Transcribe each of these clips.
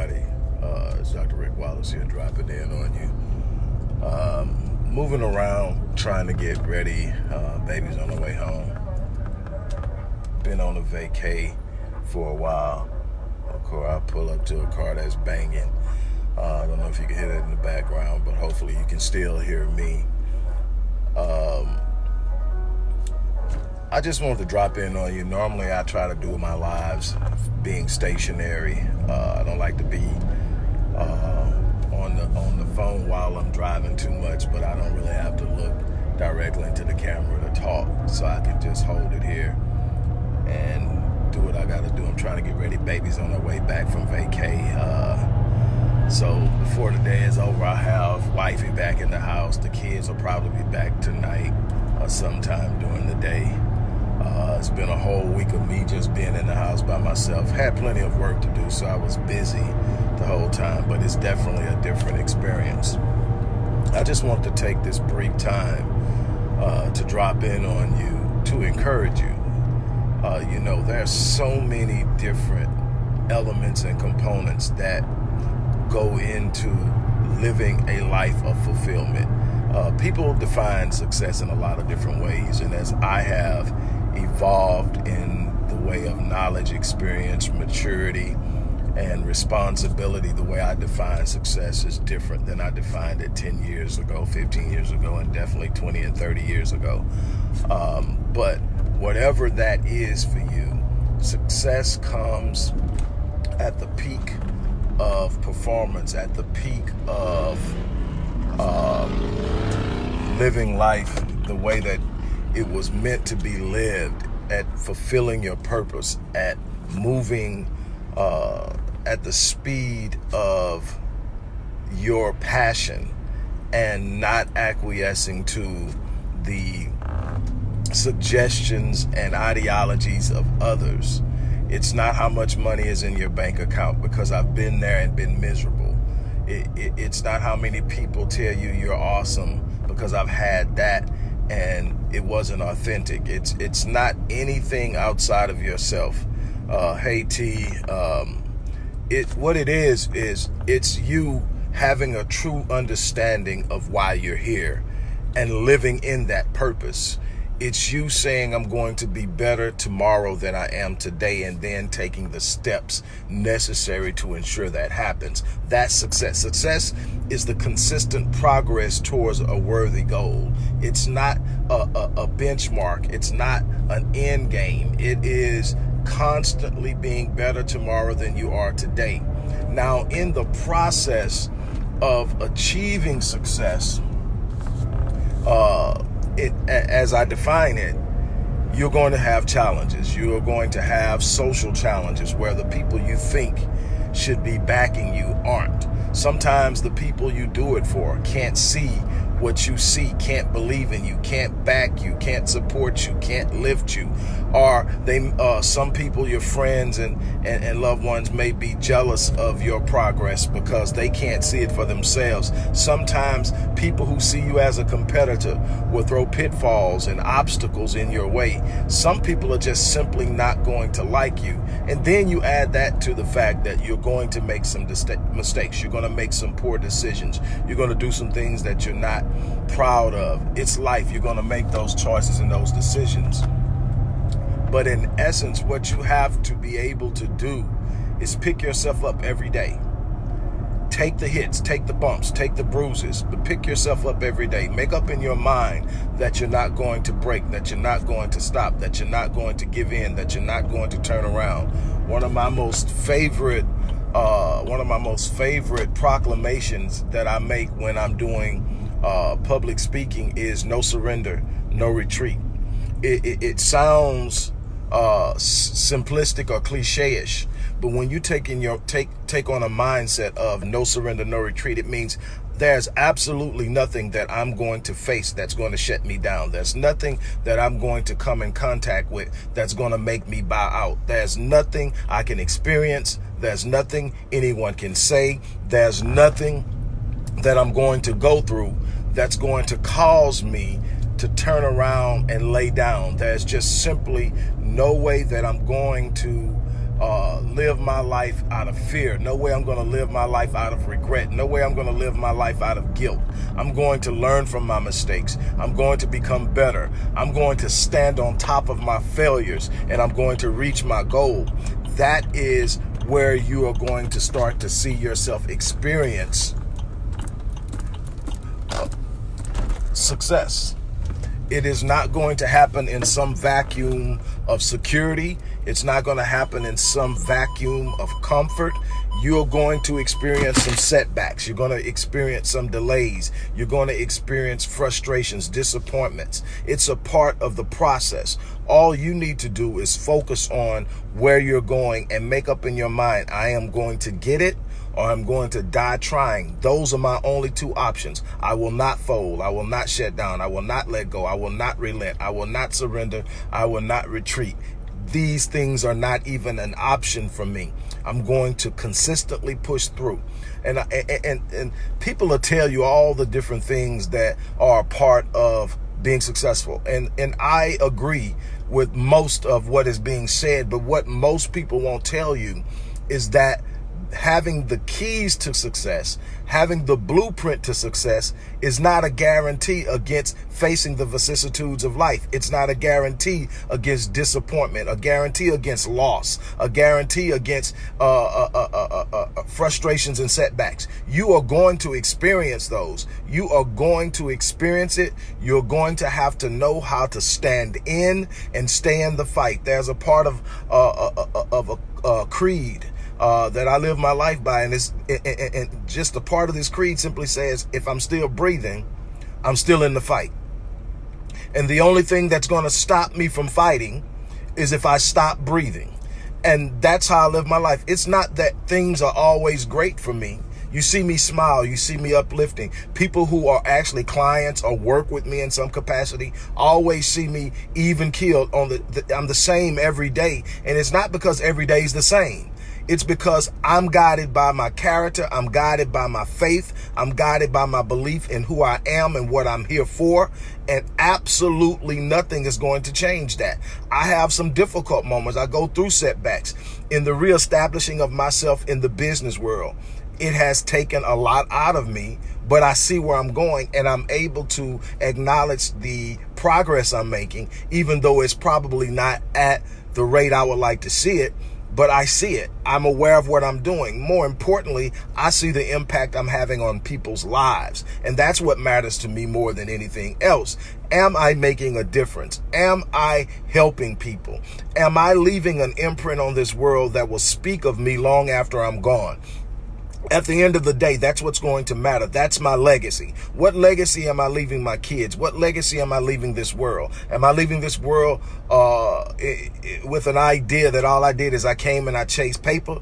everybody. It's Dr. Rick Wallace here, dropping in on you. Moving around, trying to get ready. Baby's on the way home. Been on a vacay for a while. Of course, I pull up to a car that's banging. I don't know if you can hear that in the background, but hopefully you can still hear me. I just wanted to drop in on you. Normally, I try to do my lives being stationary. I don't like to be on the phone while I'm driving too much, but I don't really have to look directly into the camera to talk, so I can just hold it here and do what I got to do. I'm trying to get ready. Baby's on her way back from vacay. So before the day is over, I have wifey back in the house. The kids will probably be back tonight or sometime during the day. It's been a whole week of me just being in the house by myself. Had plenty of work to do, so I was busy the whole time, but it's definitely a different experience. I just want to take this brief time to drop in on you, to encourage you. There's so many different elements and components that go into living a life of fulfillment. People define success in a lot of different ways, and as I have evolved in the way of knowledge, experience, maturity, and responsibility, the way I define success is different than I defined it 10 years ago, 15 years ago, and definitely 20 and 30 years ago. But whatever that is for you, success comes at the peak of performance, at the peak of living life the way that it was meant to be lived, at fulfilling your purpose, at moving at the speed of your passion, and not acquiescing to the suggestions and ideologies of others. It's not how much money is in your bank account, because I've been there and been miserable. It's not how many people tell you you're awesome, because I've had that and it wasn't authentic. It's not anything outside of yourself. Hey T, what it is it's you having a true understanding of why you're here and living in that purpose. It's you saying, I'm going to be better tomorrow than I am today, and then taking the steps necessary to ensure that happens. That's success. Success is the consistent progress towards a worthy goal. It's not a benchmark. It's not an end game. It is constantly being better tomorrow than you are today. Now, in the process of achieving success, as I define it, you're going to have challenges. You're going to have social challenges where the people you think should be backing you aren't. Sometimes the people you do it for can't see what you see, can't believe in you, can't back you, can't support you, can't lift you. Or some people, your friends and loved ones, may be jealous of your progress because they can't see it for themselves. Sometimes people who see you as a competitor will throw pitfalls and obstacles in your way. Some people are just simply not going to like you. And then you add that to the fact that you're going to make some mistakes. You're going to make some poor decisions. You're going to do some things that you're not proud of. It's life. You're going to make those choices and those decisions. But in essence, what you have to be able to do is pick yourself up every day. Take the hits, take the bumps, take the bruises, but pick yourself up every day. Make up in your mind that you're not going to break, that you're not going to stop, that you're not going to give in, that you're not going to turn around. One of my most favorite proclamations that I make when I'm doing public speaking is no surrender, no retreat. It sounds simplistic or cliche-ish, but when you take on a mindset of no surrender, no retreat, it means there's absolutely nothing that I'm going to face that's going to shut me down. There's nothing that I'm going to come in contact with that's going to make me bow out. There's nothing I can experience. There's nothing anyone can say. There's nothing that I'm going to go through that's going to cause me to turn around and lay down. There's just simply no way that I'm going to live my life out of fear. No way I'm going to live my life out of regret. No way I'm going to live my life out of guilt. I'm going to learn from my mistakes. I'm going to become better. I'm going to stand on top of my failures, and I'm going to reach my goal. That is where you are going to start to see yourself experience success. It is not going to happen in some vacuum of security. It's not going to happen in some vacuum of comfort. You're going to experience some setbacks. You're going to experience some delays. You're going to experience frustrations, disappointments. It's a part of the process. All you need to do is focus on where you're going and make up in your mind, I am going to get it, or I'm going to die trying. Those are my only two options. I will not fold. I will not shut down. I will not let go. I will not relent. I will not surrender. I will not retreat. These things are not even an option for me. I'm going to consistently push through. And people will tell you all the different things that are a part of being successful. And I agree with most of what is being said, but what most people won't tell you is that having the keys to success, having the blueprint to success is not a guarantee against facing the vicissitudes of life. It's not a guarantee against disappointment, a guarantee against loss, a guarantee against frustrations and setbacks. You are going to experience those. You are going to experience it. You're going to have to know how to stand in and stay in the fight. There's a part of a creed that I live my life by, and just a part of this creed simply says, if I'm still breathing, I'm still in the fight. And the only thing that's going to stop me from fighting is if I stop breathing. And that's how I live my life. It's not that things are always great for me. You see me smile, you see me uplifting. People who are actually clients or work with me in some capacity always see me even keeled on I'm the same every day. And it's not because every day is the same. It's because I'm guided by my character. I'm guided by my faith. I'm guided by my belief in who I am and what I'm here for. And absolutely nothing is going to change that. I have some difficult moments. I go through setbacks in the reestablishing of myself in the business world. It has taken a lot out of me, but I see where I'm going, and I'm able to acknowledge the progress I'm making, even though it's probably not at the rate I would like to see it. But I see it. I'm aware of what I'm doing. More importantly, I see the impact I'm having on people's lives. And that's what matters to me more than anything else. Am I making a difference? Am I helping people? Am I leaving an imprint on this world that will speak of me long after I'm gone? At the end of the day, that's what's going to matter. That's my legacy. What legacy am I leaving my kids? What legacy am I leaving this world? Am I leaving this world with an idea that all I did is I came and I chased paper?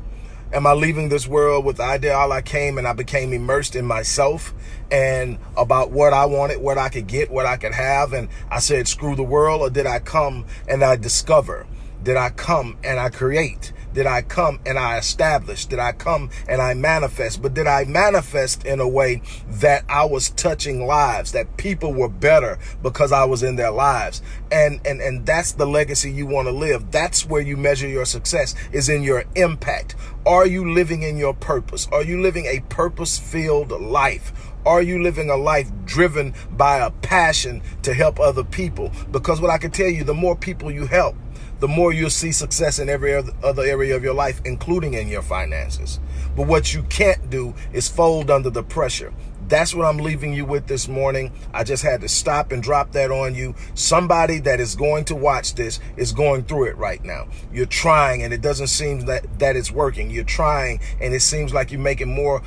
Am I leaving this world with the idea all I came and I became immersed in myself and about what I wanted, what I could get, what I could have, and I said, screw the world? Or did I come and I discover? Did I come and I create? Did I come and I establish? Did I come and I manifest? But did I manifest in a way that I was touching lives, that people were better because I was in their lives? And that's the legacy you want to live. That's where you measure your success, is in your impact. Are you living in your purpose? Are you living a purpose-filled life? Are you living a life driven by a passion to help other people? Because what I can tell you, the more people you help, the more you'll see success in every other area of your life, including in your finances. But what you can't do is fold under the pressure. That's what I'm leaving you with this morning. I just had to stop and drop that on you. Somebody that is going to watch this is going through it right now. You're trying and it doesn't seem that it's working. You're trying and it seems like you're making more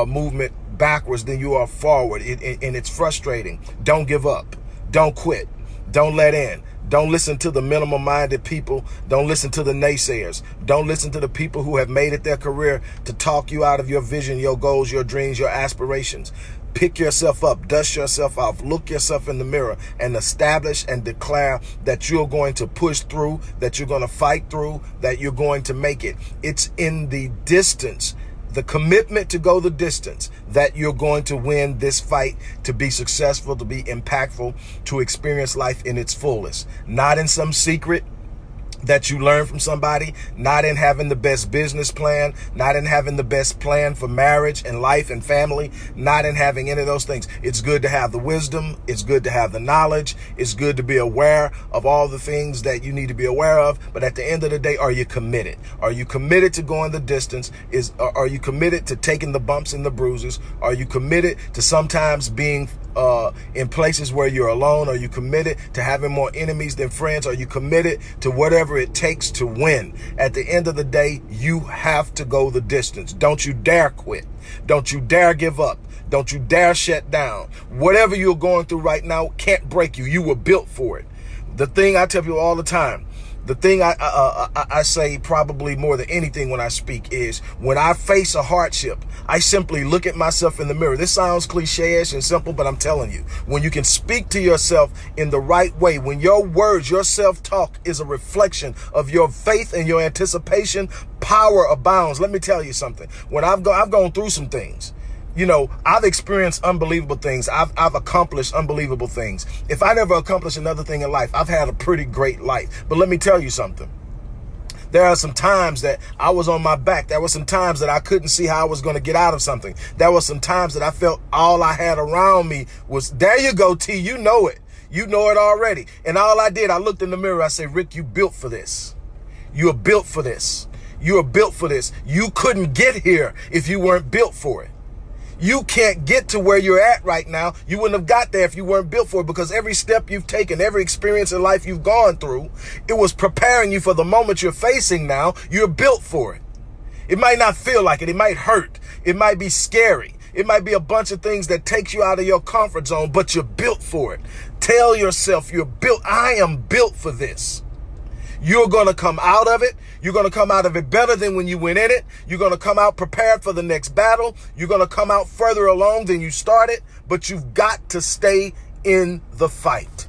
movement backwards than you are forward. And it's frustrating. Don't give up. Don't quit. Don't let in. Don't listen to the minimum-minded people. Don't listen to the naysayers. Don't listen to the people who have made it their career to talk you out of your vision, your goals, your dreams, your aspirations. Pick yourself up, dust yourself off, look yourself in the mirror and establish and declare that you're going to push through, that you're going to fight through, that you're going to make it. It's in the distance, the commitment to go the distance, that you're going to win this fight, to be successful, to be impactful, to experience life in its fullest. Not in some secret, that you learn from somebody, not in having the best business plan, not in having the best plan for marriage and life and family, not in having any of those things. It's good to have the wisdom. It's good to have the knowledge. It's good to be aware of all the things that you need to be aware of. But at the end of the day, are you committed? Are you committed to going the distance? Are you committed to taking the bumps and the bruises? Are you committed to sometimes being in places where you're alone? Are you committed to having more enemies than friends? Are you committed to whatever it takes to win? At the end of the day, you have to go the distance. Don't you dare quit. Don't you dare give up. Don't you dare shut down. Whatever you're going through right now can't break you. You were built for it. The thing I tell people all the time, the thing I say probably more than anything when I speak is when I face a hardship, I simply look at myself in the mirror. This sounds cliche-ish and simple, but I'm telling you, when you can speak to yourself in the right way, when your words, your self-talk is a reflection of your faith and your anticipation, power abounds. Let me tell you something. When I've gone through some things. You know, I've experienced unbelievable things. I've accomplished unbelievable things. If I never accomplished another thing in life, I've had a pretty great life. But let me tell you something. There are some times that I was on my back. There were some times that I couldn't see how I was going to get out of something. There were some times that I felt all I had around me was, there you go, T, you know it. You know it already. And all I did, I looked in the mirror. I said, Rick, you built for this. You are built for this. You are built for this. You couldn't get here if you weren't built for it. You can't get to where you're at right now. You wouldn't have got there if you weren't built for it, because every step you've taken, every experience in life you've gone through, it was preparing you for the moment you're facing now. You're built for it. It might not feel like it. It might hurt. It might be scary. It might be a bunch of things that takes you out of your comfort zone, but you're built for it. Tell yourself you're built. I am built for this. You're going to come out of it. You're going to come out of it better than when you went in it. You're going to come out prepared for the next battle. You're going to come out further along than you started, but you've got to stay in the fight.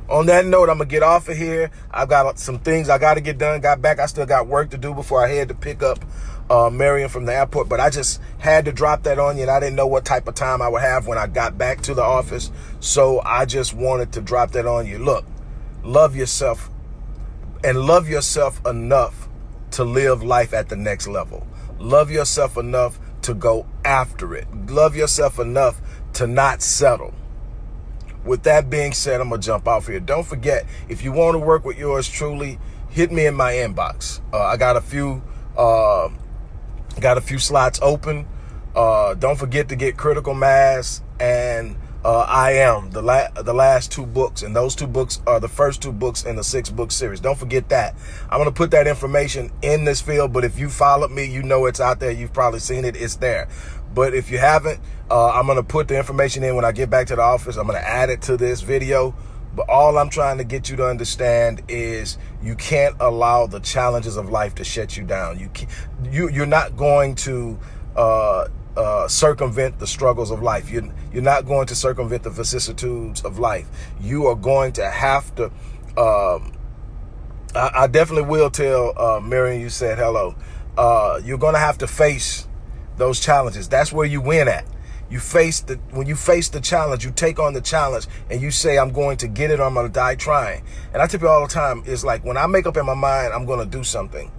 On that note, I'm going to get off of here. I've got some things I got to get done. Got back. I still got work to do before I head to pick up Marion from the airport, but I just had to drop that on you, and I didn't know what type of time I would have when I got back to the office, so I just wanted to drop that on you. Look, love yourself. And love yourself enough to live life at the next level. Love yourself enough to go after it. Love yourself enough to not settle. With that being said, I'm going to jump off here. Don't forget, if you want to work with yours truly, hit me in my inbox. I got a few slots open. Don't forget to get Critical Mass and I Am, the last two books, and those two books are the first two books in the 6-book series. Don't forget that. I'm going to put that information in this field, but if you followed me, you know it's out there. You've probably seen it. It's there. But if you haven't, I'm going to put the information in when I get back to the office. I'm going to add it to this video. But all I'm trying to get you to understand is you can't allow the challenges of life to shut you down. You're not going to circumvent the struggles of life. You're not going to circumvent the vicissitudes of life. You are going to have to, I definitely will tell Marion you said hello. You're going to have to face those challenges. That's where you win at. When you face the challenge, you take on the challenge and you say, I'm going to get it or I'm going to die trying. And I tell you all the time, it's like when I make up in my mind, I'm going to do something,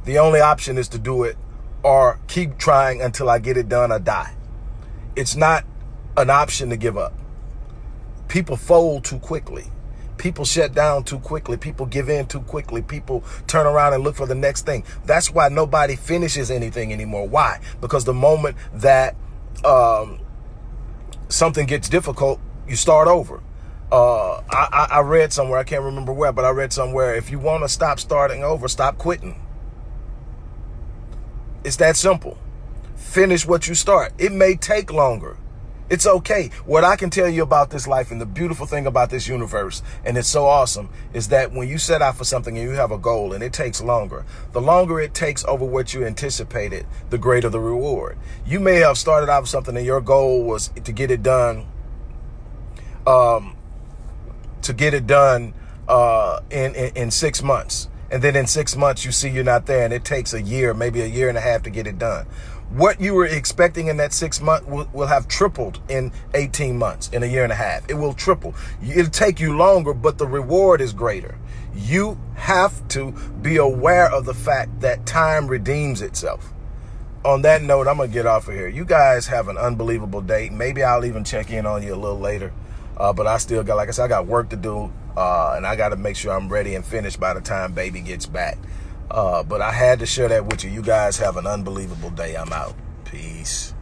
the only option is to do it or keep trying until I get it done or die. It's not an option to give up. People fold too quickly. People shut down too quickly. People give in too quickly. People turn around and look for the next thing. That's why nobody finishes anything anymore. Why? Because the moment that something gets difficult, you start over. I read somewhere, I can't remember where, but I read somewhere, if you want to stop starting over, stop quitting. It's that simple. Finish what you start. It may take longer. It's okay. What I can tell you about this life and the beautiful thing about this universe, and it's so awesome, is that when you set out for something and you have a goal and it takes longer, the longer it takes over what you anticipated, the greater the reward. You may have started out with something and your goal was to get it done, in 6 months. And then in 6 months, you see you're not there and it takes a year, maybe a year and a half to get it done. What you were expecting in that 6 months will have tripled in 18 months, in a year and a half. It will triple. It'll take you longer, but the reward is greater. You have to be aware of the fact that time redeems itself. On that note, I'm going to get off of here. You guys have an unbelievable day. Maybe I'll even check in on you a little later. But I still got, like I said, I got work to do. And I got to make sure I'm ready and finished by the time baby gets back. But I had to share that with you. You guys have an unbelievable day. I'm out. Peace.